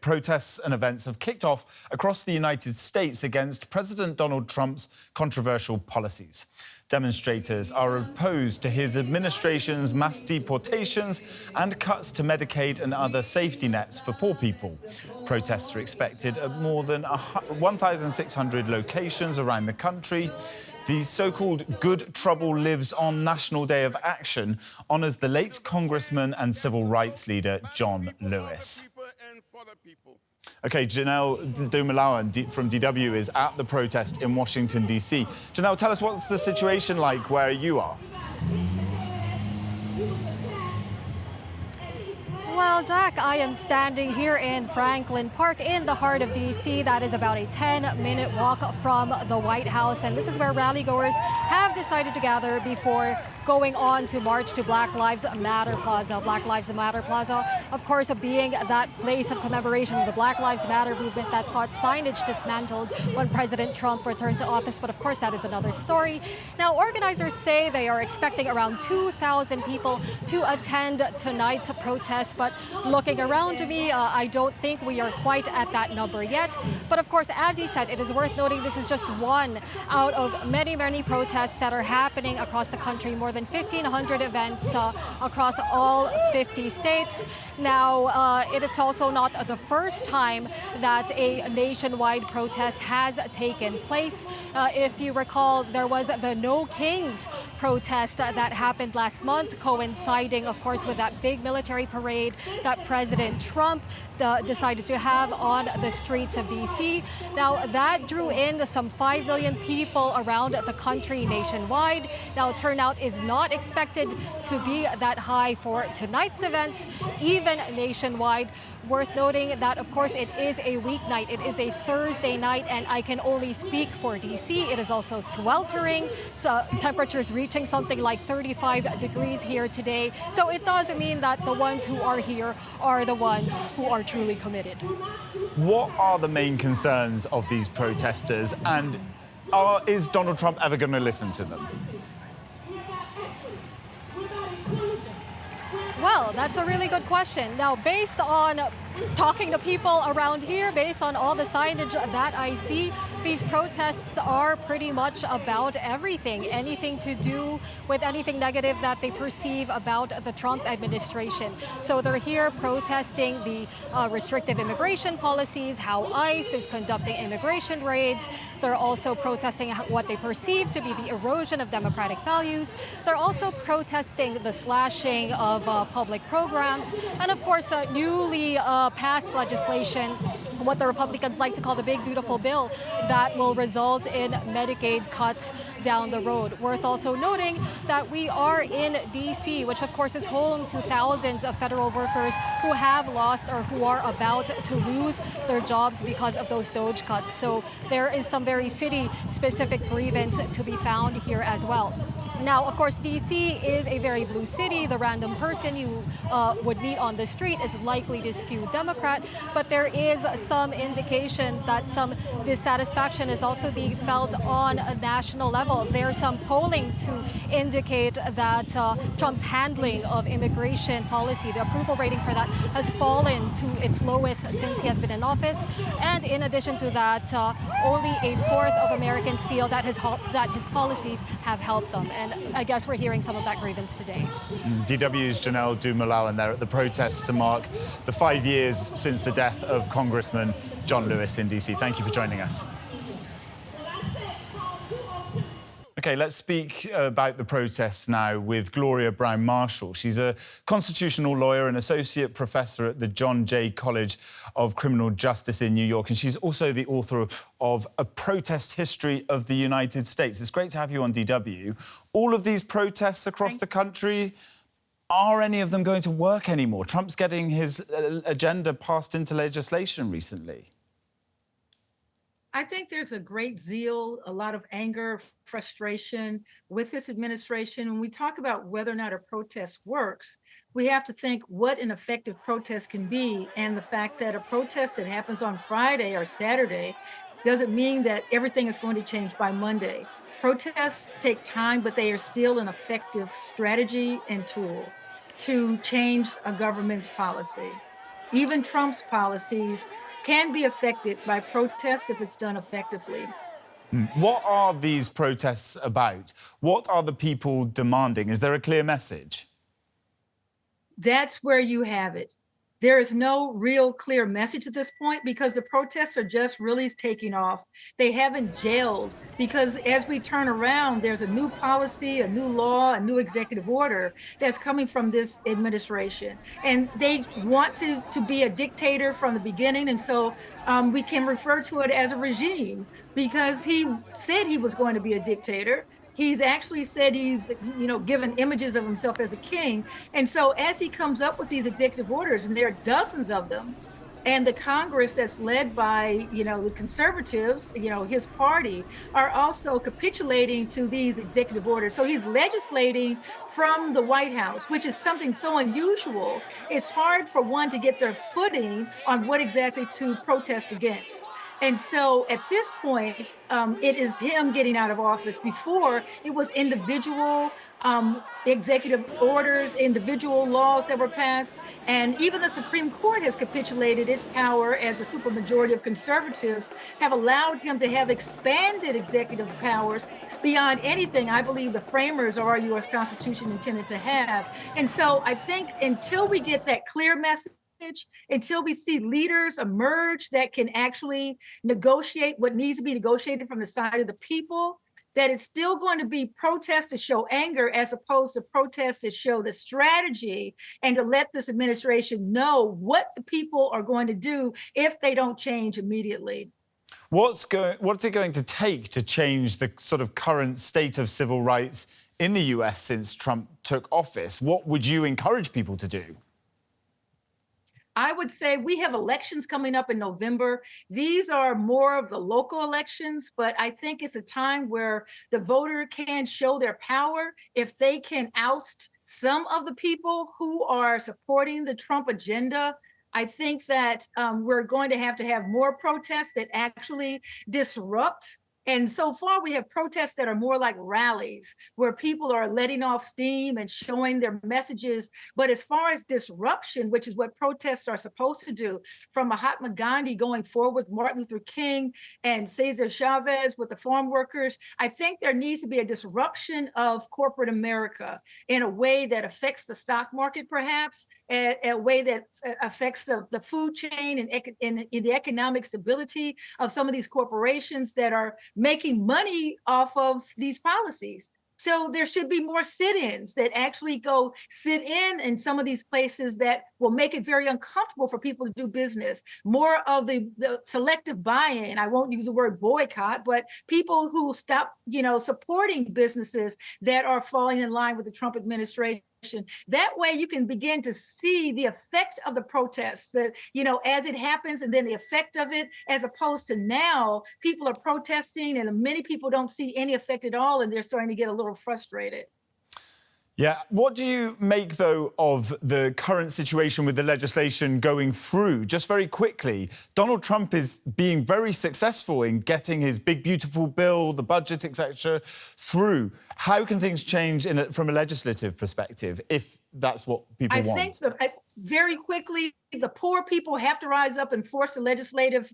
protests and events have kicked off across the United States against President Donald Trump's controversial policies. Demonstrators are opposed to his administration's mass deportations and cuts to Medicaid and other safety nets for poor people. Protests are expected at more than 1,600 locations around the country. The so-called Good Trouble Lives On National Day of Action honours the late Congressman and civil rights leader John Lewis. OK, Janelle Dumalaon from DW is at the protest in Washington, D.C. Janelle, tell us what's the situation like where you are? Well, Jack, I am standing here in Franklin Park in the heart of D.C. That is about a 10-minute walk from the White House. And this is where rally-goers have decided to gather before going on to march to Black Lives Matter Plaza. Black Lives Matter Plaza, of course, being that place of commemoration of the Black Lives Matter movement that saw its signage dismantled when President Trump returned to office. But of course, that is another story. Now, organizers say they are expecting around 2,000 people to attend tonight's protest. But looking around to me, I don't think we are quite at that number yet. But of course, as you said, it is worth noting this is just one out of many, many protests that are happening across the country. More than 1,500 events across all 50 states. Now, it is also not the first time that a nationwide protest has taken place. If you recall, there was the No Kings protest that happened last month, coinciding, of course, with that big military parade that President Trump decided to have on the streets of D.C. Now, that drew in some 5 million people around the country nationwide. Now, turnout is not expected to be that high for tonight's events, even nationwide. Worth noting that, of course, it is a weeknight. It is a Thursday night, and I can only speak for D.C. It is also sweltering, so temperatures reaching something like 35 degrees here today. So it does mean that the ones who are here are the ones who are truly committed. What are the main concerns of these protesters, and is Donald Trump ever going to listen to them? Well, that's a really good question. Now, based on talking to people around here, based on all the signage that I see, these protests are pretty much about everything, anything to do with anything negative that they perceive about the Trump administration. So they're here protesting the restrictive immigration policies, how ICE is conducting immigration raids. They're also protesting what they perceive to be the erosion of democratic values. They're also protesting the slashing of public programs, and of course, newly passed legislation, what the Republicans like to call the big beautiful bill, that will result in Medicaid cuts down the road. Worth also noting that we are in D.C., which of course is home to thousands of federal workers who have lost or who are about to lose their jobs because of those DOGE cuts. So there is some very city-specific grievance to be found here as well. Now, of course, D.C. is a very blue city. The random person you would meet on the street is likely to skew Democrat, but there is some indication that some dissatisfaction is also being felt on a national level. There's some polling to indicate that Trump's handling of immigration policy, the approval rating for that, has fallen to its lowest since he has been in office. And in addition to that, only a fourth of Americans feel that his policies have helped them. And I guess we're hearing some of that grievance today. DW's Janelle Dumalaon there at the protests to mark the 5 years since the death of Congressman John Lewis in D.C. Thank you for joining us. OK, let's speak about the protests now with Gloria Browne-Marshall. She's a constitutional lawyer and associate professor at the John Jay College of Criminal Justice in New York, and she's also the author of A Protest History of the United States. It's great to have you on DW. All of these protests across the country, are any of them going to work anymore? Trump's getting his agenda passed into legislation recently. I think there's a great zeal, a lot of anger, frustration with this administration. When we talk about whether or not a protest works, we have to think what an effective protest can be. And the fact that a protest that happens on Friday or Saturday doesn't mean that everything is going to change by Monday. Protests take time, but they are still an effective strategy and tool to change a government's policy. even Trump's policies, can be affected by protests if it's done effectively. What are these protests about? What are the people demanding? Is there a clear message? That's where you have it. There is no real clear message at this point because the protests are just really taking off. They haven't gelled because as we turn around, there's a new policy, a new law, a new executive order that's coming from this administration. And they want to be a dictator from the beginning. And so we can refer to it as a regime because he said he was going to be a dictator. He's actually said he's, given images of himself as a king. And so as he comes up with these executive orders, and there are dozens of them, and the Congress that's led by, the conservatives, his party, are also capitulating to these executive orders. So he's legislating from the White House, which is something so unusual. It's hard for one to get their footing on what exactly to protest against. And so at this point, it is him getting out of office. Before, it was individual executive orders, individual laws that were passed. And even the Supreme Court has capitulated its power as the supermajority of conservatives have allowed him to have expanded executive powers beyond anything I believe the framers of our U.S. Constitution intended to have. And so I think until we get that clear message, until we see leaders emerge that can actually negotiate what needs to be negotiated from the side of the people, that it's still going to be protests to show anger as opposed to protests that show the strategy and to let this administration know what the people are going to do if they don't change immediately. What's it going to take to change the sort of current state of civil rights in the US since Trump took office? What would you encourage people to do? I would say we have elections coming up in November. These are more of the local elections, but I think it's a time where the voter can show their power if they can oust some of the people who are supporting the Trump agenda. I think that we're going to have more protests that actually disrupt. And so far, we have protests that are more like rallies, where people are letting off steam and showing their messages. But as far as disruption, which is what protests are supposed to do, from Mahatma Gandhi going forward, Martin Luther King and Cesar Chavez with the farm workers, I think there needs to be a disruption of corporate America in a way that affects the stock market, perhaps, a way that affects the food chain and the economic stability of some of these corporations that are making money off of these policies. So there should be more sit-ins that actually go sit in some of these places that will make it very uncomfortable for people to do business. More of the selective buy-in. I won't use the word boycott, but people who stop, supporting businesses that are falling in line with the Trump administration. That way you can begin to see the effect of the protests, as it happens, and then the effect of it, as opposed to now people are protesting and many people don't see any effect at all, and they're starting to get a little frustrated. Yeah. What do you make, though, of the current situation with the legislation going through? Just very quickly, Donald Trump is being very successful in getting his big, beautiful bill, the budget, etc., through. How can things change from a legislative perspective if that's what people want? I think very quickly, the poor people have to rise up and force the legislative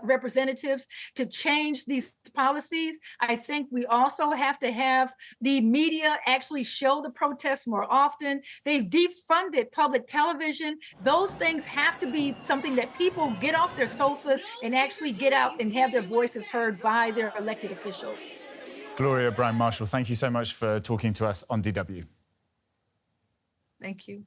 representatives to change these policies. I think we also have to have the media actually show the protests more often. They've defunded public television. Those things have to be something that people get off their sofas and actually get out and have their voices heard by their elected officials. Gloria Browne-Marshall, thank you so much for talking to us on DW. Thank you.